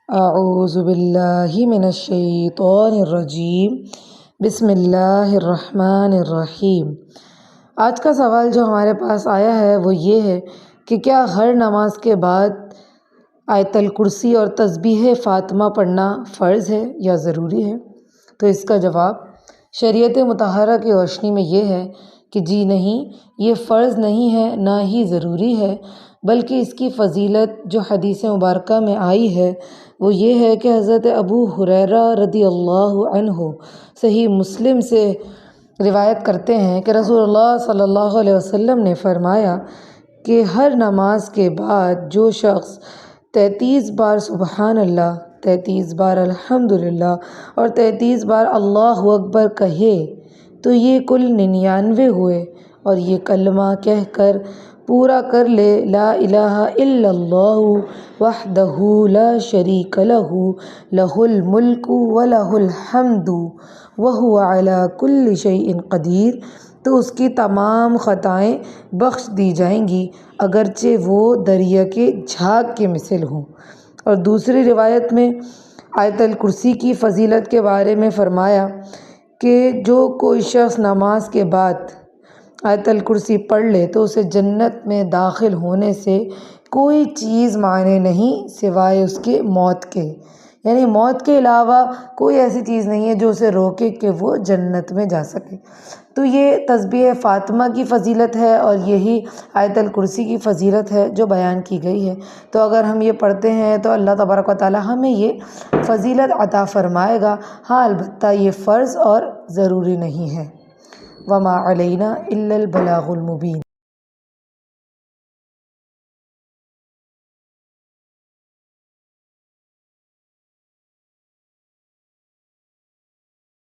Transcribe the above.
اعوذ باللہ من الشیطان الرجیم بسم اللہ الرحمن الرحیم۔ آج کا سوال جو ہمارے پاس آیا ہے وہ یہ ہے کہ کیا ہر نماز کے بعد آیت الکرسی اور تسبیح فاطمہ پڑھنا فرض ہے یا ضروری ہے؟ تو اس کا جواب شریعت مطہرہ کی روشنی میں یہ ہے کہ جی نہیں، یہ فرض نہیں ہے نہ ہی ضروری ہے، بلکہ اس کی فضیلت جو حدیث مبارکہ میں آئی ہے وہ یہ ہے کہ حضرت ابو ہریرہ رضی اللہ عنہ صحیح مسلم سے روایت کرتے ہیں کہ رسول اللہ صلی اللہ علیہ وسلم نے فرمایا کہ ہر نماز کے بعد جو شخص 33 بار سبحان اللہ، 33 بار الحمدللہ اور 33 بار اللہ اکبر کہے تو یہ کل 99 ہوئے، اور یہ کلمہ کہہ کر پورا کر لے لا الہ الا اللہ وحدہ لا شریک لہ لہ الملک ولہ الحمد وہو علی کل شیء قدیر، تو اس کی تمام خطائیں بخش دی جائیں گی اگرچہ وہ دریا کے جھاگ کے مثل ہوں۔ اور دوسری روایت میں آیت الکرسی کی فضیلت کے بارے میں فرمایا کہ جو کوئی شخص نماز کے بعد آیت الکرسی پڑھ لے تو اسے جنت میں داخل ہونے سے کوئی چیز مانع نہیں سوائے اس کے موت کے، یعنی موت کے علاوہ کوئی ایسی چیز نہیں ہے جو اسے روکے کہ وہ جنت میں جا سکے۔ تو یہ تسبیح فاطمہ کی فضیلت ہے اور یہی آیت الکرسی کی فضیلت ہے جو بیان کی گئی ہے۔ تو اگر ہم یہ پڑھتے ہیں تو اللہ تبارک و تعالی ہمیں یہ فضیلت عطا فرمائے گا۔ ہاں البتہ یہ فرض اور ضروری نہیں ہے۔ وما علینا الا البلاغ المبین۔